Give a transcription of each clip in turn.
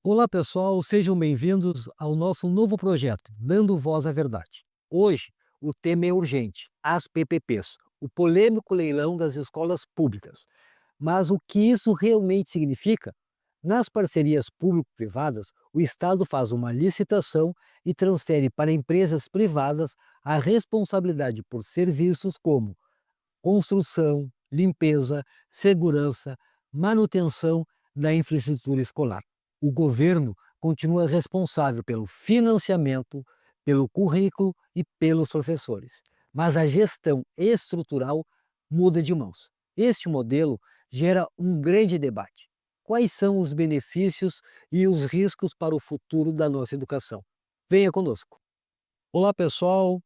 Olá pessoal, sejam bem-vindos ao nosso novo projeto, Dando Voz à Verdade. Hoje, o tema é urgente, as PPPs, o polêmico leilão das escolas públicas. Mas o que isso realmente significa? Nas parcerias público-privadas, o Estado faz uma licitação e transfere para empresas privadas a responsabilidade por serviços como construção, limpeza, segurança, manutenção da infraestrutura escolar. O governo continua responsável pelo financiamento, pelo currículo e pelos professores, mas a gestão estrutural muda de mãos. Este modelo gera um grande debate. Quais são os benefícios e os riscos para o futuro da nossa educação? Venha conosco. Olá, pessoal.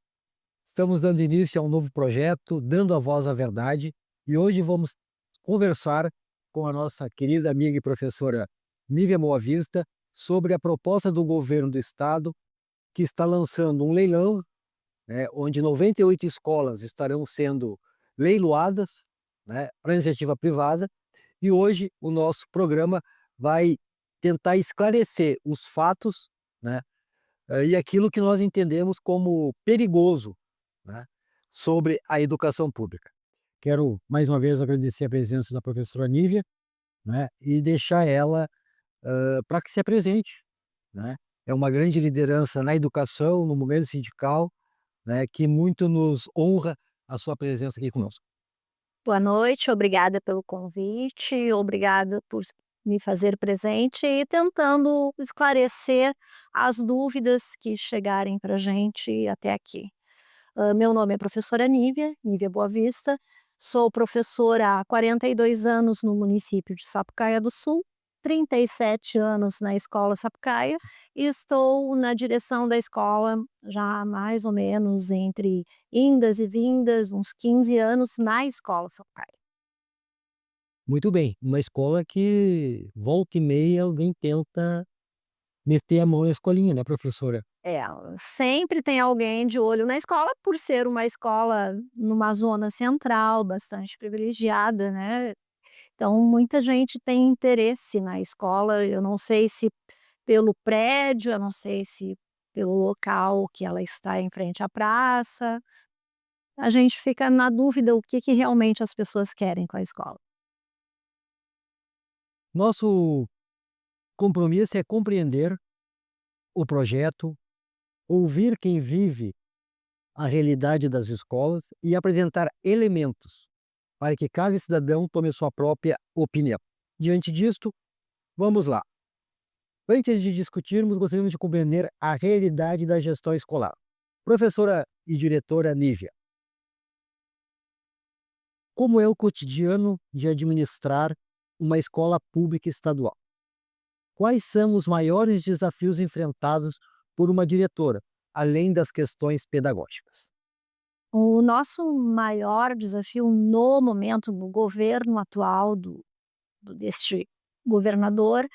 Estamos dando início a um novo projeto, Dando a Voz à Verdade, e hoje vamos conversar com a nossa querida amiga e professora Nívia Boavista sobre a proposta do governo do estado que está lançando um leilão, né, onde 98 escolas estarão sendo leiloadas, né, para iniciativa privada, e hoje o nosso programa vai tentar esclarecer os fatos, né, e aquilo que nós entendemos como perigoso, né, sobre a educação pública. Quero mais uma vez agradecer a presença da professora Nívia, né, e deixar ela para que se apresente, né. É uma grande liderança na educação, no movimento sindical, né, que muito nos honra a sua presença aqui conosco. Boa noite, obrigada pelo convite, obrigada por me fazer presente e tentando esclarecer as dúvidas que chegarem para a gente até aqui. Meu nome é professora Nívia Boavista, sou professora há 42 anos no município de Sapucaia do Sul, 37 anos na escola Sapucaia e estou na direção da escola já há mais ou menos entre indas e vindas, uns 15 anos na escola Sapucaia. Muito bem, uma escola que volta e meia alguém tenta meter a mão na escolinha, né, professora? É, sempre tem alguém de olho na escola, por ser uma escola numa zona central, bastante privilegiada, né. Então muita gente tem interesse na escola, eu não sei se pelo prédio, eu não sei se pelo local que ela está em frente à praça, a gente fica na dúvida o que que realmente as pessoas querem com a escola. Nosso compromisso é compreender o projeto, ouvir quem vive a realidade das escolas e apresentar elementos para que cada cidadão tome sua própria opinião. Diante disto, vamos lá. Antes de discutirmos, gostaríamos de compreender a realidade da gestão escolar. Professora e diretora Nívia, como é o cotidiano de administrar uma escola pública estadual? Quais são os maiores desafios enfrentados por uma diretora, além das questões pedagógicas? O nosso maior desafio no momento, no governo atual deste governador,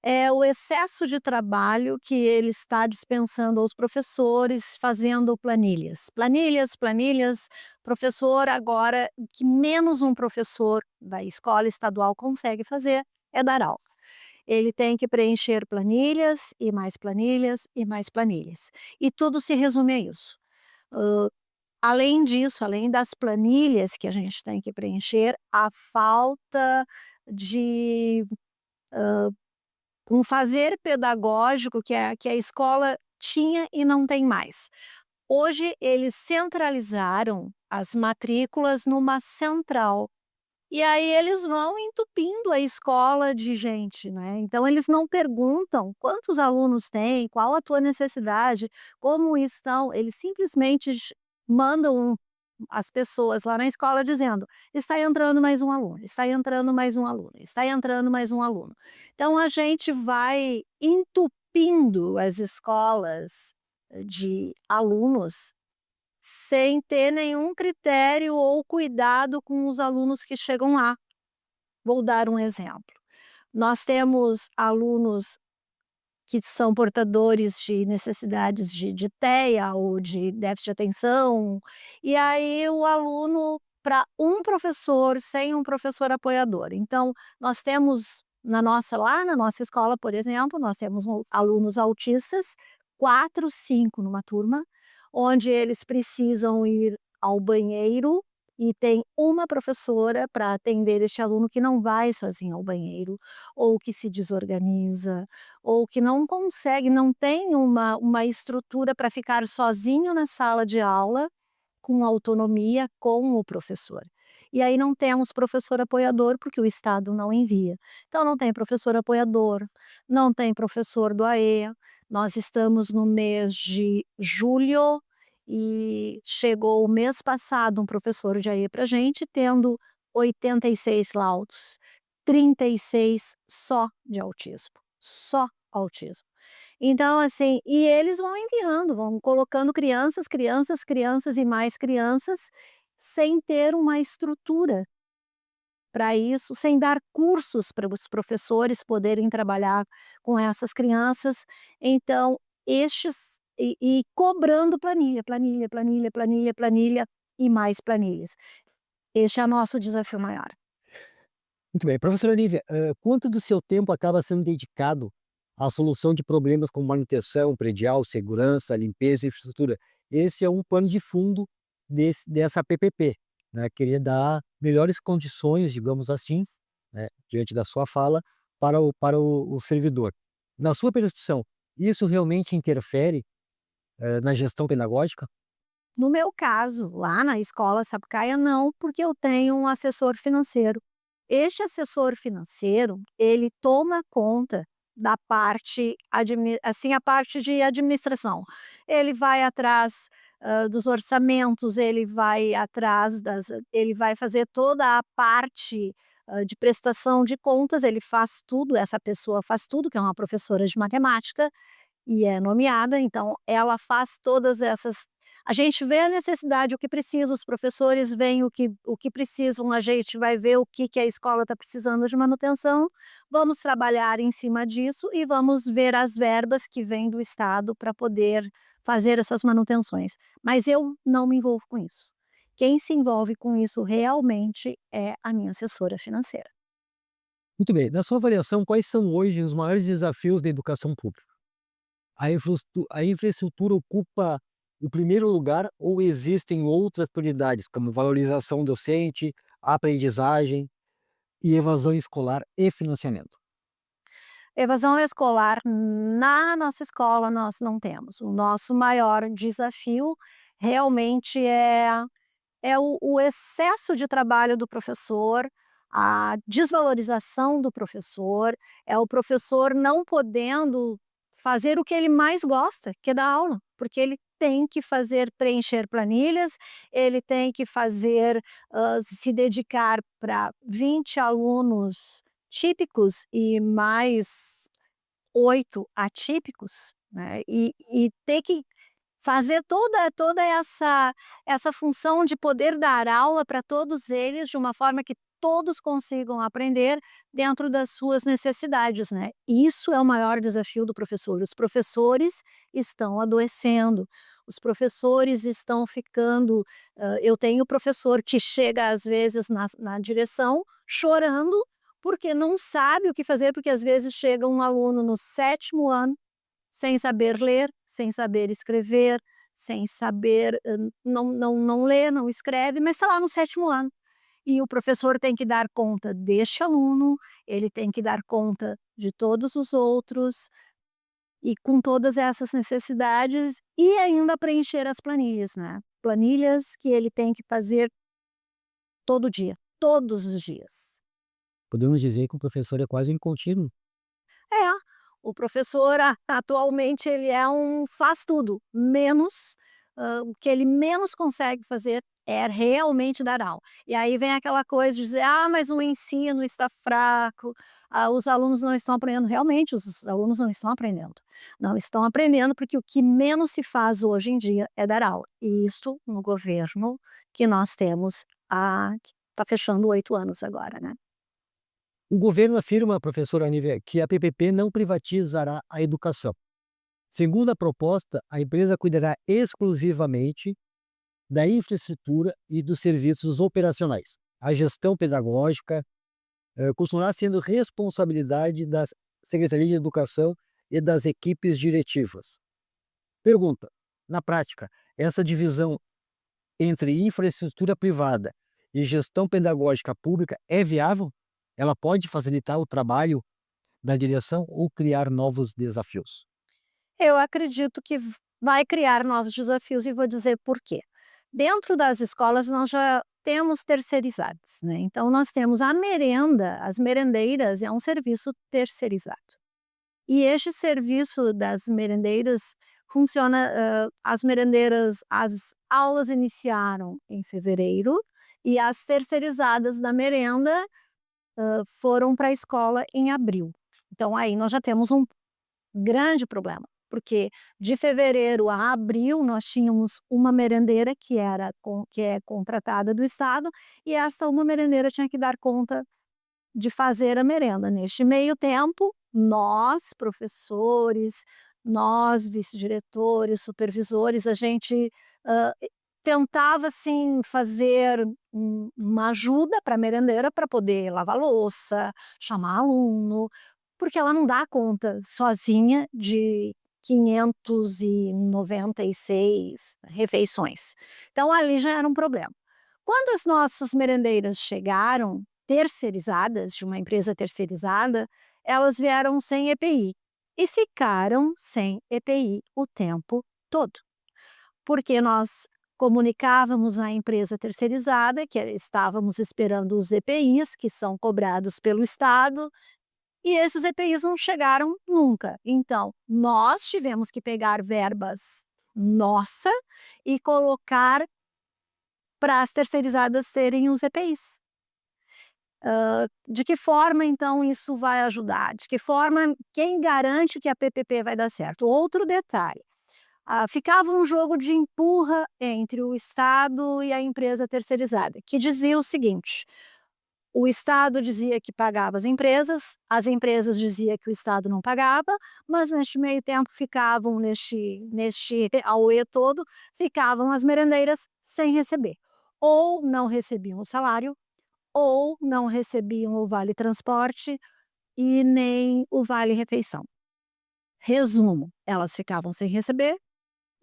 é o excesso de trabalho que ele está dispensando aos professores, fazendo planilhas. Planilhas, planilhas. Professor agora, o que menos um professor da escola estadual consegue fazer é dar aula. Ele tem que preencher planilhas e mais planilhas e mais planilhas. E tudo se resume a isso. Hã, além disso, além das planilhas que a gente tem que preencher, a falta de um fazer pedagógico que a escola tinha e não tem mais. Hoje eles centralizaram as matrículas numa central, e aí eles vão entupindo a escola de gente, né. Então eles não perguntam quantos alunos tem, qual a tua necessidade, como estão, eles simplesmente mandam as pessoas lá na escola dizendo: "Está entrando mais um aluno, está entrando mais um aluno, está entrando mais um aluno". Então a gente vai entupindo as escolas de alunos, sem ter nenhum critério ou cuidado com os alunos que chegam lá. Vou dar um exemplo: nós temos alunos que são portadores de necessidades de TEA ou de déficit de atenção, e aí o aluno para um professor sem um professor apoiador. Então, nós temos Lá na nossa escola, por exemplo, nós temos alunos autistas, 4, 5 numa turma, onde eles precisam ir ao banheiro e tem uma professora para atender este aluno que não vai sozinho ao banheiro, ou que se desorganiza, ou que não consegue, não tem uma estrutura para ficar sozinho na sala de aula, com autonomia com o professor. E aí não temos professor apoiador, porque o Estado não envia. Então não tem professor apoiador, não tem professor do AE. Nós estamos no mês de julho e chegou o mês passado um professor de AE para gente, tendo 86 laudos, 36 só de autismo, só autismo. Então, assim, e eles vão enviando, vão colocando crianças, crianças, crianças e mais crianças, sem ter uma estrutura para isso, sem dar cursos para os professores poderem trabalhar com essas crianças. Então, e cobrando planilha, planilha, planilha, planilha, planilha e mais planilhas. Este é o nosso desafio maior. Muito bem. Professora Nívia, quanto do seu tempo acaba sendo dedicado à solução de problemas como manutenção predial, segurança, limpeza e infraestrutura? Esse é um pano de fundo dessa PPP, né, queria dar melhores condições, digamos assim, né, diante da sua fala, para o servidor. Na sua percepção, isso realmente interfere, na gestão pedagógica? No meu caso, lá na escola Sapucaia, não, porque eu tenho um assessor financeiro. Este assessor financeiro, ele toma conta da parte assim, a parte de administração. Ele vai atrás, dos orçamentos, ele vai fazer toda a parte, de prestação de contas, ele faz tudo, essa pessoa faz tudo, que é uma professora de matemática, e é nomeada, então ela faz todas essas. A gente vê a necessidade, o que precisa, os professores veem o que precisam, a gente vai ver o que a escola está precisando de manutenção, vamos trabalhar em cima disso e vamos ver as verbas que vêm do Estado para poder fazer essas manutenções. Mas eu não me envolvo com isso. Quem se envolve com isso realmente é a minha assessora financeira. Muito bem. Na sua avaliação, quais são hoje os maiores desafios da educação pública? A infraestrutura ocupa o primeiro lugar ou existem outras prioridades, como valorização docente, aprendizagem e evasão escolar e financiamento? Evasão escolar, na nossa escola nós não temos. O nosso maior desafio realmente é o excesso de trabalho do professor, a desvalorização do professor, é o professor não podendo fazer o que ele mais gosta, que é dar aula, porque ele tem que preencher planilhas, ele tem que se dedicar para 20 alunos típicos e mais 8 atípicos, né, e ter que fazer toda essa função de poder dar aula para todos eles de uma forma que todos consigam aprender dentro das suas necessidades, né. Isso é o maior desafio do professor. Os professores estão adoecendo, os professores estão ficando, eu tenho professor que chega às vezes na direção chorando, porque não sabe o que fazer, porque às vezes chega um aluno no 7º ano sem saber ler, sem saber escrever, sem saber, não lê, não escreve, mas está lá no 7º ano. E o professor tem que dar conta deste aluno, ele tem que dar conta de todos os outros, e com todas essas necessidades, e ainda preencher as planilhas, né. Planilhas que ele tem que fazer todo dia, todos os dias. Podemos dizer que o professor é quase um contínuo. É, o professor atualmente ele é um faz tudo, menos, o que ele menos consegue fazer é realmente dar aula. E aí vem aquela coisa de dizer: "Ah, mas o ensino está fraco, os alunos não estão aprendendo". Realmente os alunos não estão aprendendo. Não estão aprendendo, porque o que menos se faz hoje em dia é dar aula. E isso no governo que nós temos que está fechando 8 anos agora, né. O governo afirma, professora Nívia, que a PPP não privatizará a educação. Segundo a proposta, a empresa cuidará exclusivamente da infraestrutura e dos serviços operacionais. A gestão pedagógica continuará sendo responsabilidade da Secretaria de Educação e das equipes diretivas. Pergunta: na prática, essa divisão entre infraestrutura privada e gestão pedagógica pública é viável? Ela pode facilitar o trabalho da direção ou criar novos desafios? Eu acredito que vai criar novos desafios e vou dizer por quê. Dentro das escolas nós já temos terceirizados, né, então nós temos a merenda, as merendeiras é um serviço terceirizado. E este serviço das merendeiras funciona, as merendeiras as aulas iniciaram em fevereiro e as terceirizadas da merenda, foram para a escola em abril. Então aí nós já temos um grande problema, porque de fevereiro a abril nós tínhamos uma merendeira que é contratada do estado, e essa uma merendeira tinha que dar conta de fazer a merenda. Neste meio tempo, nós, professores, nós, vice-diretores, supervisores, a gente, tentava, assim, fazer uma ajuda para a merendeira para poder lavar louça, chamar aluno, porque ela não dá conta sozinha de 596 refeições. Então ali já era um problema. Quando as nossas merendeiras chegaram, terceirizadas, de uma empresa terceirizada, elas vieram sem EPI e ficaram sem EPI o tempo todo, porque nós comunicávamos à empresa terceirizada que estávamos esperando os EPIs, que são cobrados pelo estado, e esses EPIs não chegaram nunca. Então, nós tivemos que pegar verbas nossa e colocar para as terceirizadas serem os EPIs. De que forma então isso vai ajudar? De que forma quem garante que a PPP vai dar certo? Outro detalhe, ficava um jogo de empurra entre o Estado e a empresa terceirizada, que dizia o seguinte: o Estado dizia que pagava as empresas dizia que o Estado não pagava, mas neste meio tempo ficavam neste auê todo, ficavam as merendeiras sem receber. Ou não recebiam o salário, ou não recebiam o vale transporte e nem o vale refeição. Resumo, elas ficavam sem receber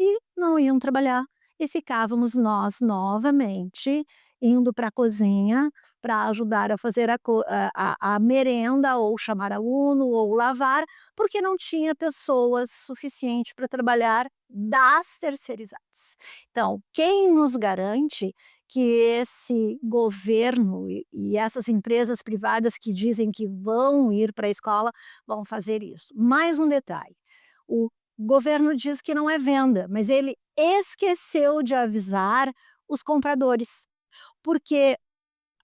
e não iam trabalhar, e ficávamos nós novamente indo para a cozinha para ajudar a fazer a merenda, ou chamar aluno, ou lavar, porque não tinha pessoas suficientes para trabalhar das terceirizadas. Então, quem nos garante que esse governo e essas empresas privadas que dizem que vão ir para a escola, vão fazer isso? Mais um detalhe, o governo diz que não é venda, mas ele esqueceu de avisar os compradores, porque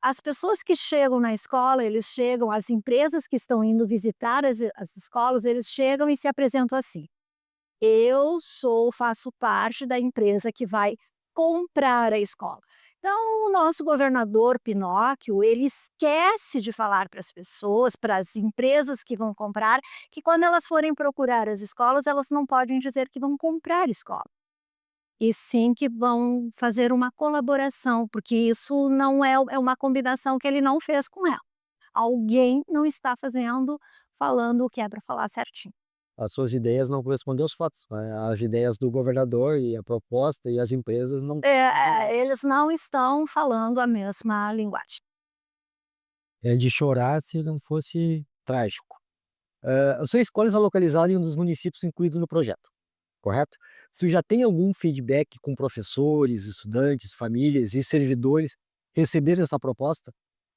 as pessoas que chegam na escola, eles chegam, as empresas que estão indo visitar as escolas, eles chegam e se apresentam assim: "Eu faço parte da empresa que vai comprar a escola". Então o nosso governador Pinóquio, ele esquece de falar para as pessoas, para as empresas que vão comprar, que quando elas forem procurar as escolas, elas não podem dizer que vão comprar escola, e sim que vão fazer uma colaboração, porque isso não é uma combinação que ele não fez com ela. Alguém não está fazendo, falando o que é para falar certinho. As suas ideias não correspondem aos fatos, né, as ideias do governador e a proposta e as empresas não. Eles não estão falando a mesma linguagem. É de chorar se não fosse trágico. A sua escola está localizada em um dos municípios incluídos no projeto, correto? Você já tem algum feedback com professores, estudantes, famílias e servidores receberam essa proposta?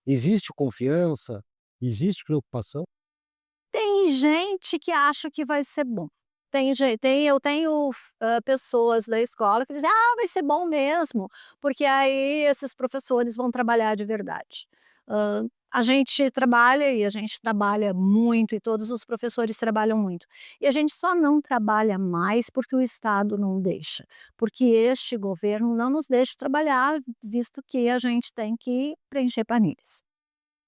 Existe confiança? Existe preocupação? Tem gente que acha que vai ser bom. Eu tenho pessoas da escola que dizem: "Ah, vai ser bom mesmo, porque aí esses professores vão trabalhar de verdade". A gente trabalha e a gente trabalha muito, e todos os professores trabalham muito. E a gente só não trabalha mais porque o Estado não deixa, porque este governo não nos deixa trabalhar, visto que a gente tem que preencher planilhas.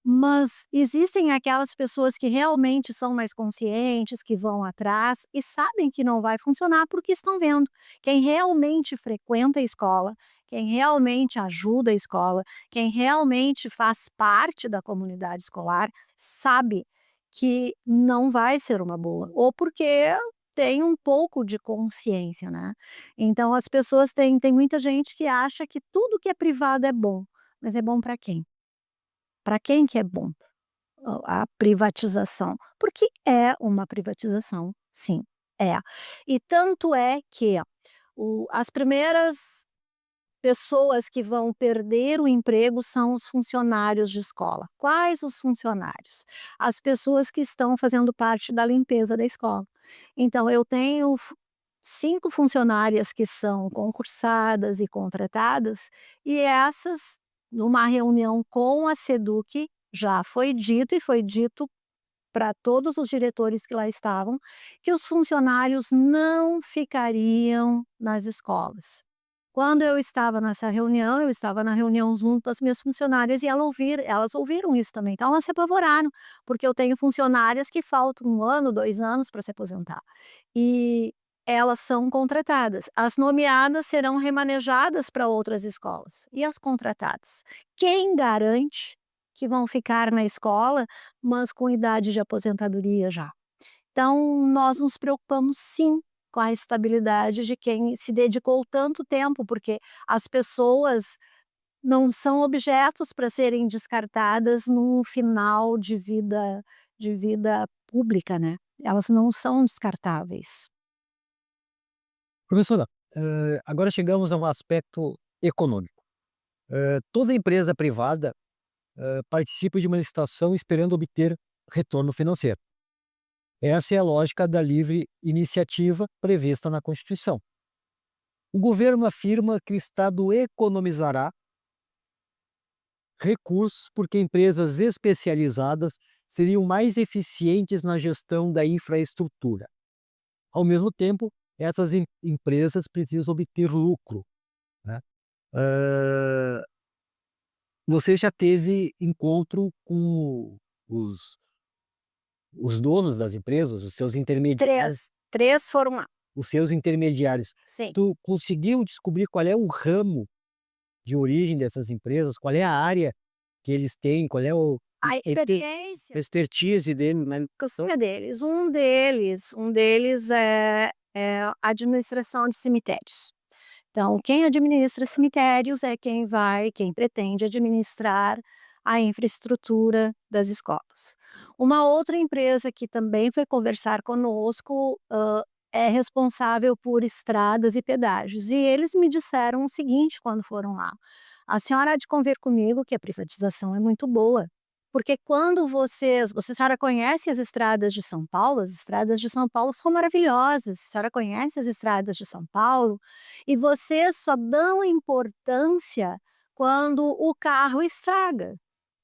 Mas existem aquelas pessoas que realmente são mais conscientes, que vão atrás e sabem que não vai funcionar, porque estão vendo. Quem realmente frequenta a escola, quem realmente ajuda a escola, quem realmente faz parte da comunidade escolar, sabe que não vai ser uma boa, ou porque tem um pouco de consciência, né. Então as pessoas tem muita gente que acha que tudo que é privado é bom, mas é bom para quem? Para quem que é bom a privatização? Porque é uma privatização, sim, é. E tanto é que as primeiras pessoas que vão perder o emprego são os funcionários de escola. Quais os funcionários? As pessoas que estão fazendo parte da limpeza da escola. Então eu tenho 5 funcionárias que são concursadas e contratadas, e essas, numa reunião com a SEDUC, já foi dito e foi dito para todos os diretores que lá estavam, que os funcionários não ficariam nas escolas. Quando eu estava nessa reunião, eu estava na reunião junto às minhas funcionárias e elas ouviram isso também, então elas se apavoraram, porque eu tenho funcionárias que faltam 1 ano, 2 anos para se aposentar. E elas são contratadas. As nomeadas serão remanejadas para outras escolas. E as contratadas? Quem garante que vão ficar na escola, mas com idade de aposentadoria já? Então, nós nos preocupamos sim com a estabilidade de quem se dedicou tanto tempo, porque as pessoas não são objetos para serem descartadas no final de vida pública, né. Elas não são descartáveis. Professora, agora chegamos a um aspecto econômico. Toda empresa privada, participa de uma licitação esperando obter retorno financeiro. Essa é a lógica da livre iniciativa prevista na Constituição. O governo afirma que o Estado economizará recursos porque empresas especializadas seriam mais eficientes na gestão da infraestrutura. Ao mesmo tempo, essas empresas precisam obter lucro, né? Hã, Você já teve encontro com os donos das empresas, os seus intermediários? 3 foram lá. Os seus intermediários. Sim. Tu conseguiu descobrir qual é o ramo de origem dessas empresas? Qual é a área que eles têm? Qual é o A ete experiência expertise dele na educação? é deles. Um deles é a administração de cemitérios. Então, quem administra cemitérios é quem pretende administrar a infraestrutura das escolas. Uma outra empresa que também foi conversar conosco, é responsável por estradas e pedágios, e eles me disseram o seguinte quando foram lá: "A senhora há de convir comigo que a privatização é muito boa, porque quando a senhora conhece as estradas de São Paulo? As estradas de São Paulo são maravilhosas. A senhora conhece as estradas de São Paulo? E vocês só dão importância quando o carro estraga.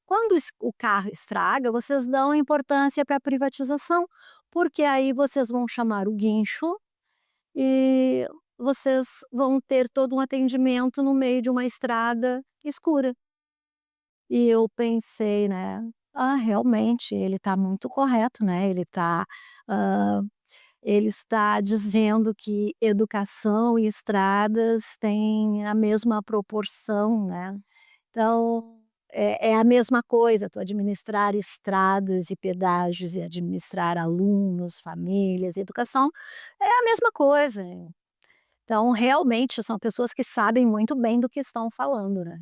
Quando o carro estraga, vocês dão importância para a privatização, porque aí vocês vão chamar o guincho e vocês vão ter todo um atendimento no meio de uma estrada escura." E eu pensei, né: "Ah, realmente ele está muito correto, né, hã, ele está dizendo que educação e estradas têm a mesma proporção, né." Então, é a mesma coisa, tu administrar estradas e pedágios e administrar alunos, famílias, educação, é a mesma coisa. Então, realmente são pessoas que sabem muito bem do que estão falando, né.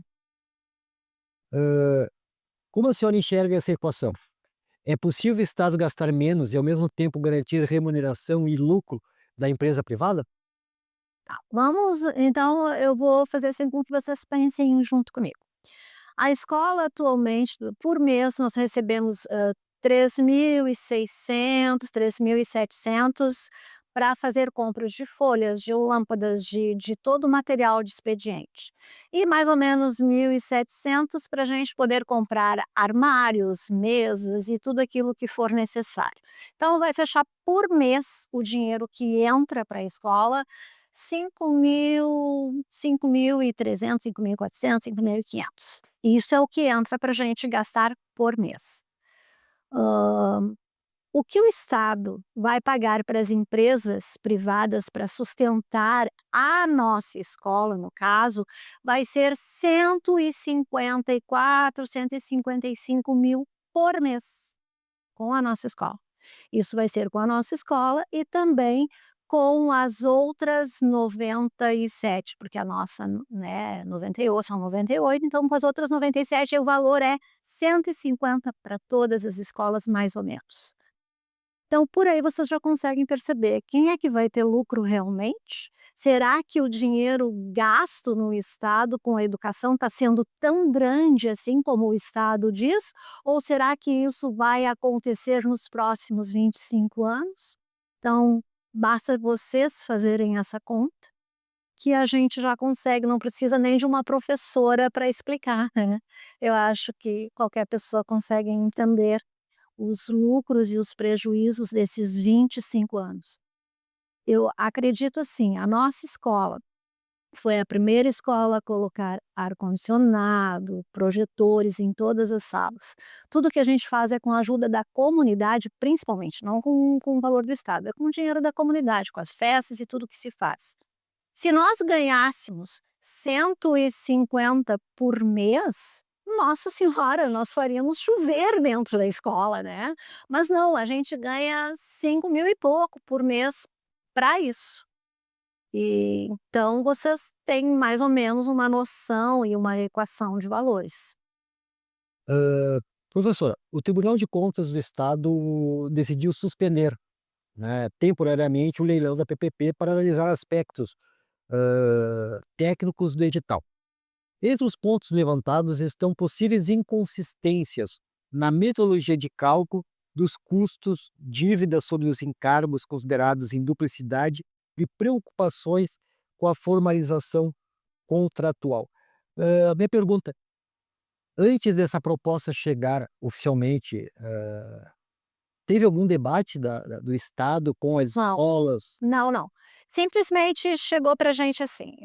Como a senhora enxerga essa equação? É possível o Estado gastar menos e, ao mesmo tempo, garantir remuneração e lucro da empresa privada? Vamos então eu vou fazer assim com que vocês pensem junto comigo. A escola atualmente, por mês, nós recebemos, 3.600, 3.700 para fazer compras de folhas, de lâmpadas, de todo o material de expediente. E mais ou menos 1.700 para a gente poder comprar armários, mesas e tudo aquilo que for necessário. Então vai fechar por mês o dinheiro que entra para a escola, 5.000, 5.300, 5.400, 5.500. Isso é o que entra para a gente gastar por mês. Hã, O que o Estado vai pagar para as empresas privadas para sustentar a nossa escola, no caso, vai ser 154, 155 mil por mês com a nossa escola. Isso vai ser com a nossa escola e também com as outras 97, porque a nossa, né, 98, são 98, então com as outras 97 o valor é 150 para todas as escolas mais ou menos. Então, por aí vocês já conseguem perceber quem é que vai ter lucro realmente. Será que o dinheiro gasto no Estado com a educação está sendo tão grande assim como o Estado diz? Ou será que isso vai acontecer nos próximos 25 anos? Então, basta vocês fazerem essa conta que a gente já consegue, não precisa nem de uma professora para explicar, né. Eu acho que qualquer pessoa consegue entender os lucros e os prejuízos desses 25 anos. Eu acredito assim, a nossa escola foi a primeira escola a colocar ar-condicionado, projetores em todas as salas. Tudo que a gente faz é com a ajuda da comunidade, principalmente, não com o valor do Estado, é com o dinheiro da comunidade, com as festas e tudo que se faz. Se nós ganhássemos 150 por mês, nossa senhora, nós faríamos chover dentro da escola, né. Mas não, a gente ganha 5 mil e pouco por mês para isso. E então vocês têm mais ou menos uma noção e uma equação de valores. Professora, o Tribunal de Contas do Estado decidiu suspender, né, temporariamente o leilão da PPP para analisar aspectos, técnicos do edital. Entre os pontos levantados estão possíveis inconsistências na metodologia de cálculo dos custos, dívidas sobre os encargos considerados em duplicidade e preocupações com a formalização contratual. A minha pergunta: antes dessa proposta chegar oficialmente, teve algum debate do Estado com as Não. escolas? Não, não. Simplesmente chegou pra gente assim,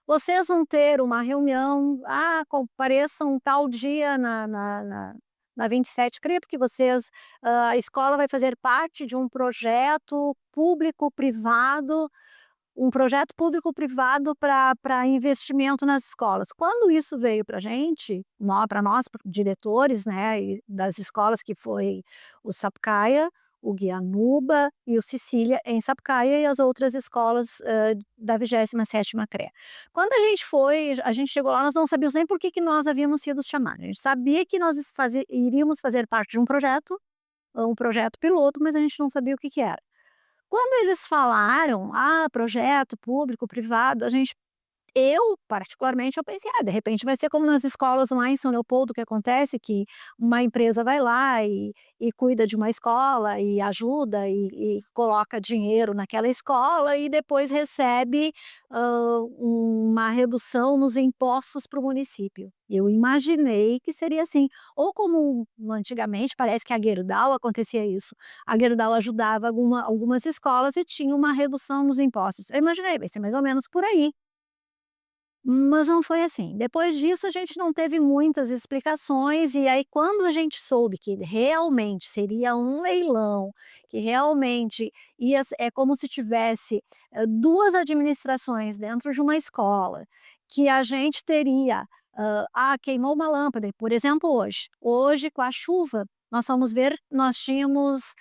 "Vocês vão ter uma reunião, compareçam tal dia na 27 CRI, porque vocês a escola vai fazer parte de um projeto público-privado para investimento nas escolas". Quando isso veio para a gente, para nós, diretores, né, e das escolas, que foi o Sapucaia, o Guianuba e o Cecília em Sapucaia e as outras escolas, da 27ª CRE. Quando a gente chegou lá, nós não sabíamos nem por que que nós havíamos sido chamados. A gente sabia que nós iríamos fazer parte de um projeto piloto, mas a gente não sabia o que que era. Quando eles falaram: projeto público-privado", eu particularmente, eu pensei: de repente vai ser como nas escolas lá em São Leopoldo, que acontece que uma empresa vai lá e cuida de uma escola e ajuda e coloca dinheiro naquela escola e depois recebe, uma redução nos impostos para o município. Eu imaginei que seria assim, ou como antigamente parece que a Gerdau acontecia isso, a Gerdau ajudava algumas escolas e tinha uma redução nos impostos. Eu imaginei, vai ser mais ou menos por aí. Mas não foi assim. Depois disso, a gente não teve muitas explicações, e aí quando a gente soube que realmente seria um leilão, que realmente é como se tivesse, 2 administrações dentro de uma escola, que a gente teria, queimou uma lâmpada, por exemplo, hoje. Hoje, com a chuva, nós fomos ver, nós tínhamos,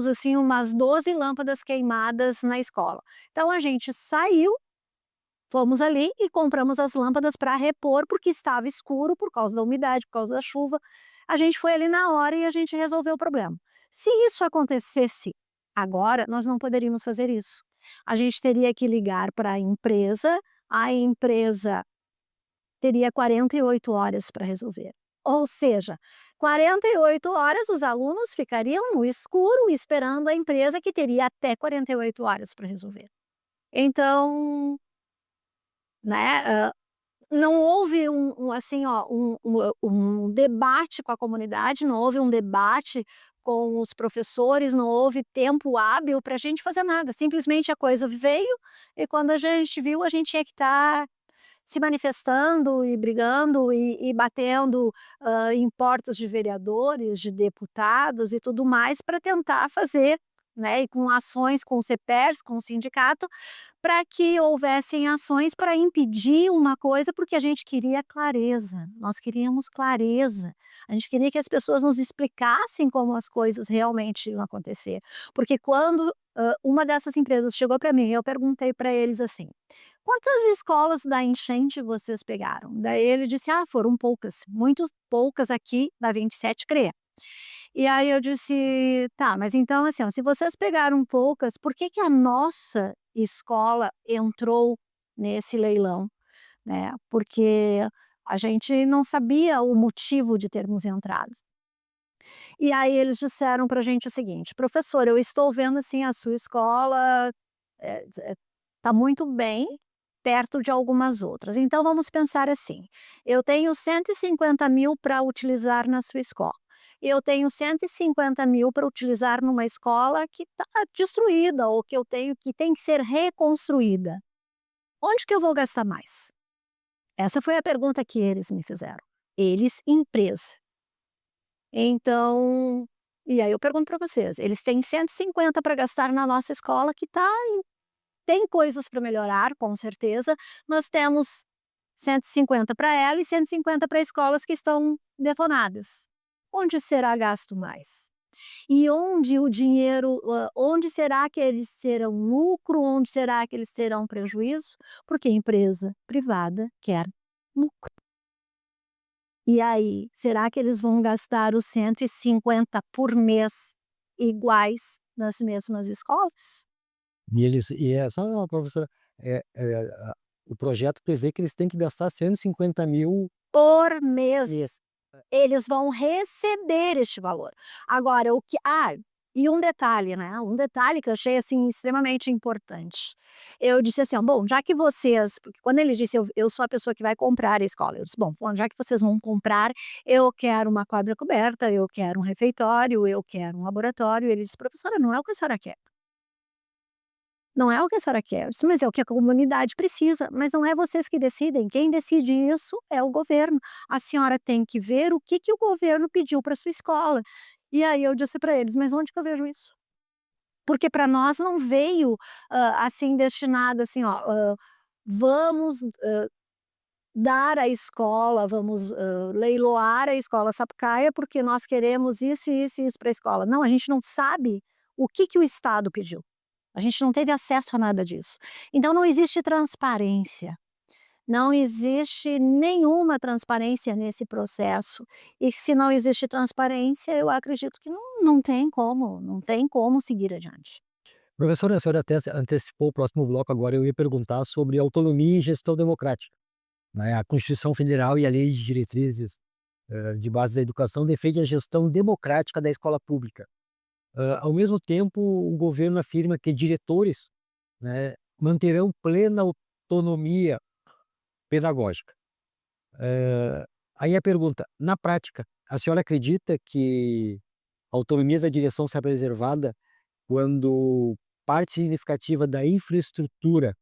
assim, umas 12 lâmpadas queimadas na escola. Então a gente saiu. Fomos ali e compramos as lâmpadas para repor, porque estava escuro por causa da umidade, por causa da chuva. A gente foi ali na hora e a gente resolveu o problema. Se isso acontecesse agora, nós não poderíamos fazer isso. A gente teria que ligar para a empresa teria 48 horas para resolver. Ou seja, 48 horas os alunos ficariam no escuro esperando a empresa, que teria até 48 horas para resolver. Então, né, não houve assim, um debate com a comunidade, não houve um debate com os professores, não houve tempo hábil para a gente fazer nada, simplesmente a coisa veio, e quando a gente viu, a gente tinha que estar se manifestando e brigando e batendo, em portas de vereadores, de deputados e tudo mais para tentar fazer, né, e com ações com o CEPERS, com o sindicato, para que houvessem ações para impedir uma coisa, porque a gente queria clareza, nós queríamos clareza, a gente queria que as pessoas nos explicassem como as coisas realmente iam acontecer. Porque quando, uma dessas empresas chegou para mim, eu perguntei para eles assim: "Quantas escolas da enchente vocês pegaram?" Daí ele disse: "Ah, foram poucas, muito poucas aqui na 27 CRE". E aí eu disse: "Tá, mas então, assim, ó, se vocês pegaram poucas, por que que a nossa escola entrou nesse leilão?", né, porque a gente não sabia o motivo de termos entrado. E aí eles disseram para a gente o seguinte: "Professor, eu estou vendo, assim, a sua escola, tá muito bem, perto de algumas outras. Então vamos pensar assim, eu tenho 150.000 para utilizar na sua escola. Eu tenho 150.000 para utilizar numa escola que está destruída ou que eu tenho que tem que ser reconstruída. Onde que eu vou gastar mais?". Essa foi a pergunta que eles me fizeram. Eles, empresa. Então, e aí eu pergunto para vocês, eles têm 150 para gastar na nossa escola que tem coisas para melhorar, com certeza, nós temos 150 para ela e 150 para escolas que estão detonadas. Onde será gasto mais? E onde o dinheiro, onde será que eles terão lucro, onde será que eles terão prejuízo? Porque a empresa privada quer lucro. E aí, será que eles vão gastar os 150 por mês iguais nas mesmas escolas? Só professora, o projeto prevê que eles têm que gastar 150.000 Por mês. mês. Eles vão receber este valor. Agora o que e um detalhe, né, um detalhe que eu achei, assim, extremamente importante. Eu disse assim: "Ó, bom, já que vocês", porque quando ele disse: "Eu sou a pessoa que vai comprar a escola", eu disse: "Bom, já que vocês vão comprar, eu quero uma quadra coberta, eu quero um refeitório, eu quero um laboratório". Ele disse: "Professora, não é o que a senhora quer". Não é o que a senhora quer. Eu disse: "Mas é o que a comunidade precisa", "Mas não é vocês que decidem, quem decide isso é o governo. A senhora tem que ver o que que o governo pediu para sua escola". E aí eu disse para eles: "Mas onde que eu vejo isso?". Porque para nós não veio, assim, destinado assim: "Ó, vamos, dar à escola, vamos, leiloar a escola Sapucaia, porque nós queremos isso, isso e isso para a escola". Não, a gente não sabe o que que o estado pediu. A gente não teve acesso a nada disso. Então não existe transparência, não existe nenhuma transparência nesse processo. E se não existe transparência, eu acredito que não tem como seguir adiante. Professora, a senhora até antecipou o próximo bloco, agora eu ia perguntar sobre autonomia e gestão democrática, né. A Constituição Federal e a Lei de Diretrizes, de Base da Educação defende a gestão democrática da escola pública. Ao mesmo tempo, o governo afirma que diretores, né, manterão plena autonomia pedagógica. Aí a pergunta, na prática, a senhora acredita que a autonomia da direção será preservada quando parte significativa da infraestrutura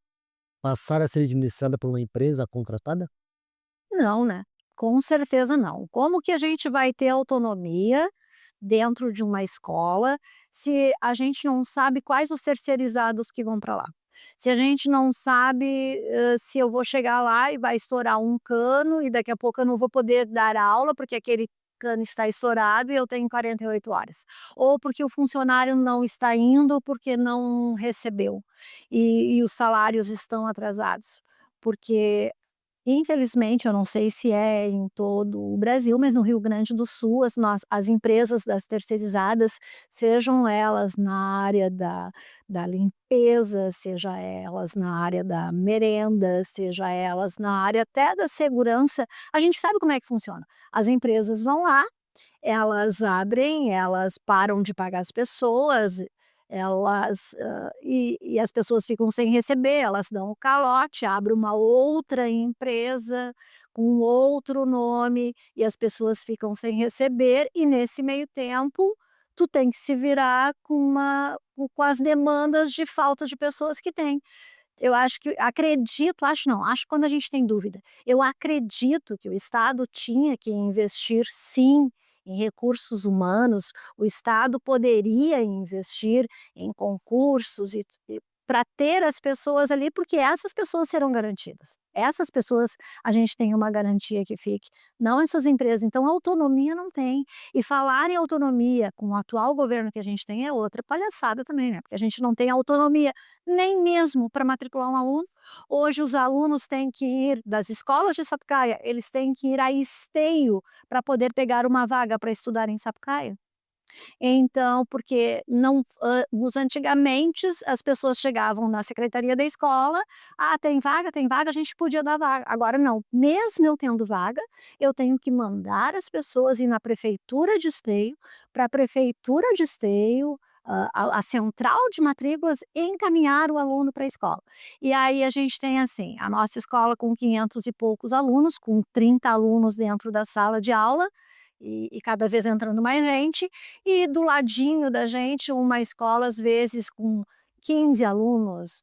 passar a ser administrada por uma empresa contratada? Não, né, com certeza não. Como que a gente vai ter autonomia dentro de uma escola, se a gente não sabe quais os terceirizados que vão para lá? Se a gente não sabe, se eu vou chegar lá e vai estourar um cano e daqui a pouco eu não vou poder dar aula, porque aquele cano está estourado e eu tenho 48 horas. Ou porque o funcionário não está indo, porque não recebeu, e os salários estão atrasados. Porque infelizmente, eu não sei se é em todo o Brasil, mas no Rio Grande do Sul, as empresas das terceirizadas, sejam elas na área da limpeza, seja elas na área da merenda, seja elas na área até da segurança, a gente sabe como é que funciona. As empresas vão lá, elas abrem, elas param de pagar as pessoas, elas, e as pessoas ficam sem receber, elas dão o calote, abre uma outra empresa com outro nome e as pessoas ficam sem receber e nesse meio tempo, tu tem que se virar com as demandas de falta de pessoas que tem. Eu acho que acredito, acho não, acho quando a gente tem dúvida. Eu acredito que o Estado tinha que investir sim em recursos humanos, o Estado poderia investir em concursos e para ter as pessoas ali, porque essas pessoas serão garantidas. Essas pessoas a gente tem uma garantia que fique, não essas empresas. Então autonomia não tem. E falar em autonomia com o atual governo que a gente tem é outra palhaçada também, né, porque a gente não tem autonomia nem mesmo para matricular um aluno. Hoje os alunos têm que ir das escolas de Sapucaia, eles têm que ir a Esteio para poder pegar uma vaga para estudar em Sapucaia. Então, porque não nos antigamente as pessoas chegavam na secretaria da escola: "Ah, tem vaga", a gente podia dar vaga. Agora não, mesmo eu tendo vaga, eu tenho que mandar as pessoas ir na prefeitura de Esteio, para a prefeitura de Esteio, a central de matrículas, encaminhar o aluno para a escola. E aí a gente tem, assim, a nossa escola com 500 e poucos alunos, com 30 alunos dentro da sala de aula, e cada vez entrando mais gente, e do ladinho da gente uma escola às vezes com 15 alunos,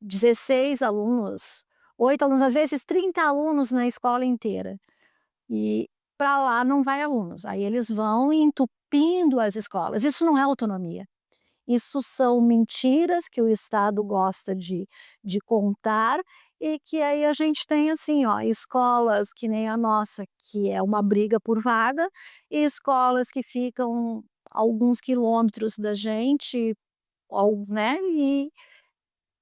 16 alunos, 8 alunos, às vezes 30 alunos na escola inteira. E para lá não vai alunos, aí eles vão entupindo as escolas, isso não é autonomia. Isso são mentiras que o Estado gosta de contar e que aí a gente tem, assim, ó, escolas que nem a nossa, que é uma briga por vaga, e escolas que ficam alguns quilômetros da gente, né, e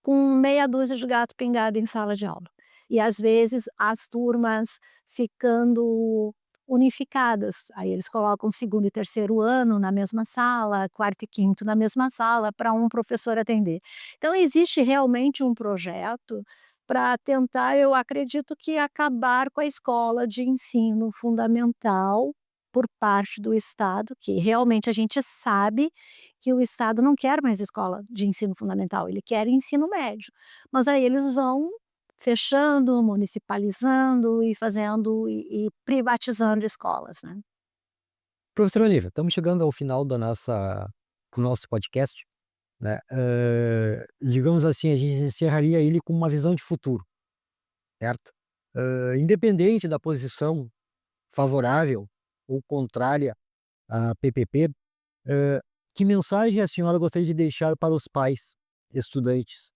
com meia dúzia de gato pingado em sala de aula. E às vezes as turmas ficando unificadas, aí eles colocam segundo e terceiro ano na mesma sala, quarto e quinto na mesma sala, para um professor atender. Então existe realmente um projeto para tentar, eu acredito que acabar com a escola de ensino fundamental por parte do Estado, que realmente a gente sabe que o Estado não quer mais escola de ensino fundamental, ele quer ensino médio. Mas aí eles vão fechando, municipalizando e fazendo e privatizando escolas, né. Professora Olivia, estamos chegando ao final da nossa do nosso podcast, né, digamos assim, a gente encerraria ele com uma visão de futuro, certo? Independente da posição favorável ou contrária à PPP, hã, que mensagem a senhora gostaria de deixar para os pais, estudantes,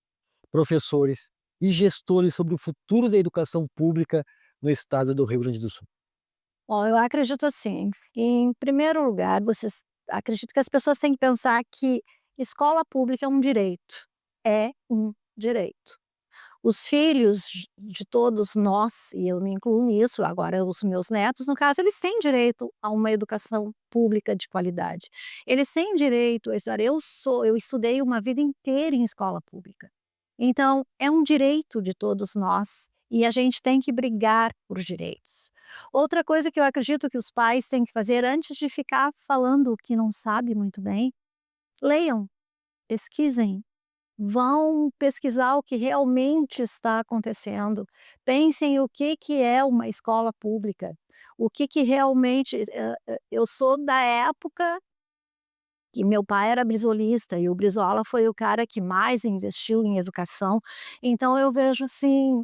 professores e gestores sobre o futuro da educação pública no estado do Rio Grande do Sul? Ó, eu acredito assim, em primeiro lugar, vocês acredito que as pessoas têm que pensar que escola pública é um direito, é um direito. Os filhos de todos nós, e eu me incluo nisso, agora os meus netos, no caso, eles têm direito a uma educação pública de qualidade. Eles têm direito a estudar. Eu estudei uma vida inteira em escola pública. Então, é um direito de todos nós e a gente tem que brigar por direitos. Outra coisa que eu acredito que os pais têm que fazer antes de ficar falando o que não sabe muito bem, leiam, pesquisem, vão pesquisar o que realmente está acontecendo. Pensem o que que é uma escola pública, o que que realmente eu sou da época que meu pai era brisolista e o Brizola foi o cara que mais investiu em educação, então eu vejo assim,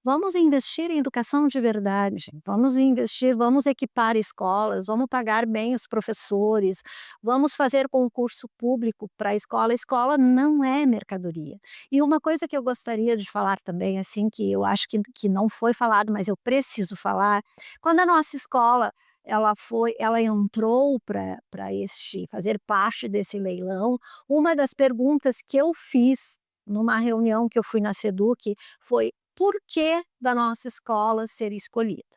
vamos investir em educação de verdade, vamos investir, vamos equipar escolas, vamos pagar bem os professores, vamos fazer concurso público para a escola não é mercadoria. E uma coisa que eu gostaria de falar também, assim, que eu acho que não foi falado, mas eu preciso falar, quando a nossa escola ela entrou para este fazer parte desse leilão, uma das perguntas que eu fiz numa reunião que eu fui na Seduc foi: "Por que da nossa escola ser escolhida?".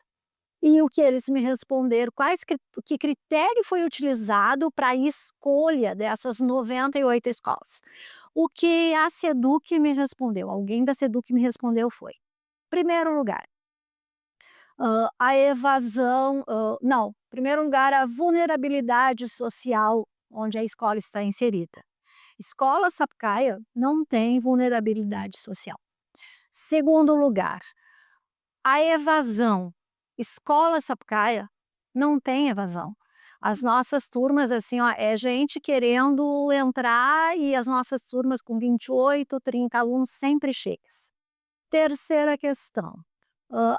E o que eles me responderam, que critério foi utilizado para a escolha dessas 98 escolas. O que a Seduc me respondeu, alguém da Seduc me respondeu foi: primeiro lugar, a evasão, não, primeiro lugar, a vulnerabilidade social onde a escola está inserida. Escola Sapucaia não tem vulnerabilidade social. Segundo lugar, a evasão. Escola Sapucaia não tem evasão. As nossas turmas, assim, ó, é gente querendo entrar e as nossas turmas com 28, 30 alunos sempre cheias. Terceira questão,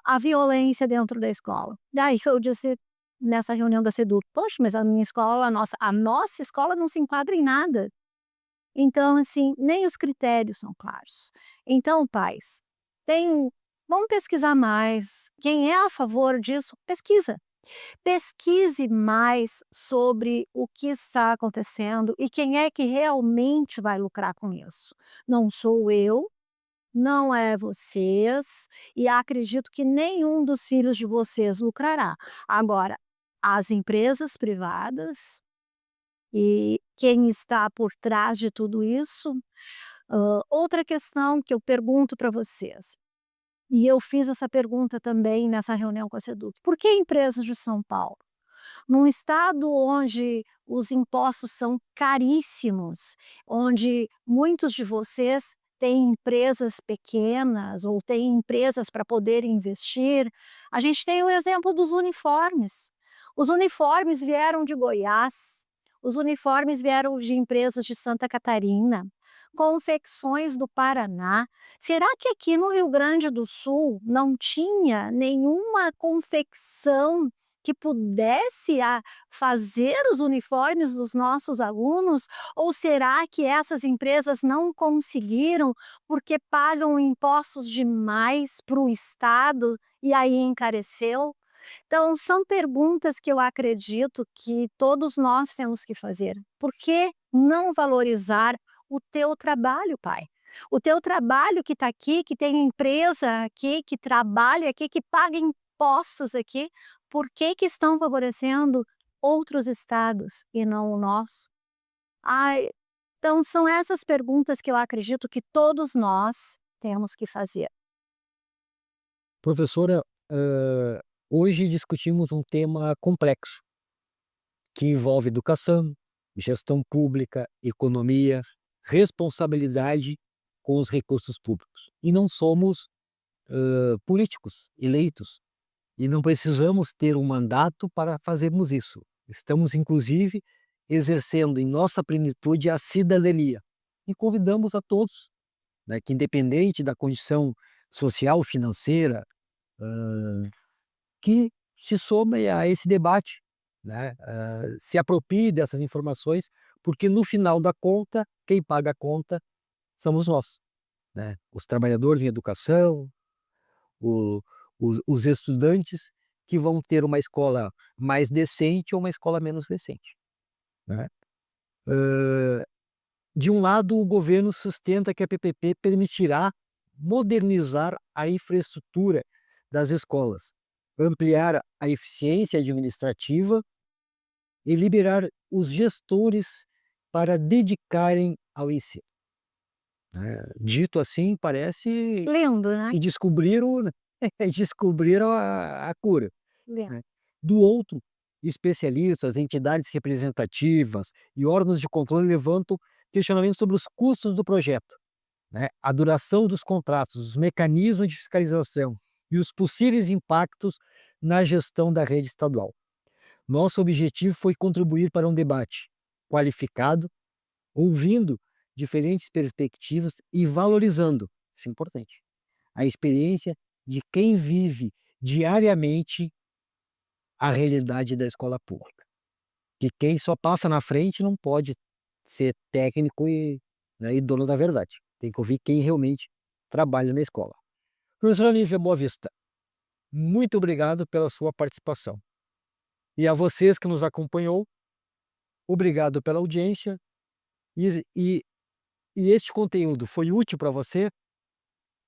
a violência dentro da escola. Daí eu disse nessa reunião da SEDUC: "Poxa, mas a minha escola, a nossa escola não se enquadra em nada". Então, assim, nem os critérios são claros. Então, pais, tem vamos pesquisar mais. Quem é a favor disso, pesquisa. Pesquise mais sobre o que está acontecendo e quem é que realmente vai lucrar com isso. Não sou eu, não é vocês, e acredito que nenhum dos filhos de vocês lucrará. Agora, as empresas privadas e quem está por trás de tudo isso. Outra questão que eu pergunto para vocês, e eu fiz essa pergunta também nessa reunião com a SEDUC: por que empresas de São Paulo? Num estado onde os impostos são caríssimos, onde muitos de vocês têm empresas pequenas ou têm empresas para poder investir, a gente tem o exemplo dos uniformes. Os uniformes vieram de Goiás, os uniformes vieram de empresas de Santa Catarina, confecções do Paraná. Será que aqui no Rio Grande do Sul não tinha nenhuma confecção que pudesse fazer os uniformes dos nossos alunos? Ou será que essas empresas não conseguiram porque pagam impostos demais para o Estado e aí encareceu? Então, são perguntas que eu acredito que todos nós temos que fazer. Por que não valorizar o teu trabalho, pai? O teu trabalho que está aqui, que tem empresa aqui, que trabalha aqui, que paga impostos aqui, por que que estão favorecendo outros estados e não o nosso? Ai, então são essas perguntas que eu acredito que todos nós temos que fazer. Professora, hoje discutimos um tema complexo, que envolve educação, gestão pública, economia, responsabilidade com os recursos públicos. E não somos, políticos eleitos, e não precisamos ter um mandato para fazermos isso. Estamos, inclusive, exercendo em nossa plenitude a cidadania. E convidamos a todos, né, que independente da condição social, financeira, que se somem a esse debate, né, se aproprie dessas informações, porque no final da conta, quem paga a conta somos nós, né, os trabalhadores em educação, o os estudantes que vão ter uma escola mais decente ou uma escola menos decente, né. De um lado, o governo sustenta que a PPP permitirá modernizar a infraestrutura das escolas, ampliar a eficiência administrativa e liberar os gestores para dedicarem ao ensino, né. Dito assim, parece Lindo, né? que descobriram descobriram a cura, Lindo. né. Do outro, especialistas, entidades representativas e órgãos de controle levantam questionamentos sobre os custos do projeto, né, a duração dos contratos, os mecanismos de fiscalização e os possíveis impactos na gestão da rede estadual. Nosso objetivo foi contribuir para um debate qualificado, ouvindo diferentes perspectivas e valorizando, isso é importante, a experiência de quem vive diariamente a realidade da escola pública. Que quem só passa na frente não pode ser técnico e, né, e dono da verdade. Tem que ouvir quem realmente trabalha na escola. Professora Nívia Boavista, muito obrigado pela sua participação. E a vocês que nos acompanhou, obrigado pela audiência. E, e, e este conteúdo foi útil para você?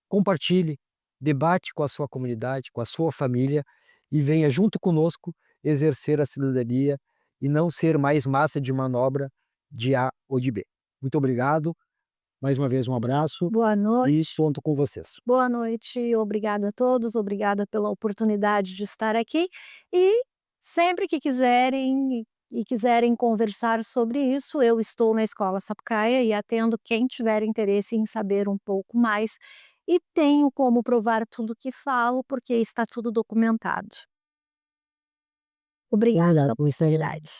Compartilhe, debate com a sua comunidade, com a sua família e venha junto conosco exercer a cidadania e não ser mais massa de manobra de A ou de B. Muito obrigado, mais uma vez um abraço Boa e noite. conto com vocês. Boa noite, obrigada a todos, obrigada pela oportunidade de estar aqui e sempre que quiserem e quiserem conversar sobre isso, eu estou na Escola Sapucaia e atendo quem tiver interesse em saber um pouco mais e tenho como provar tudo que falo, porque está tudo documentado. Obrigada Obrigada. pela oportunidade.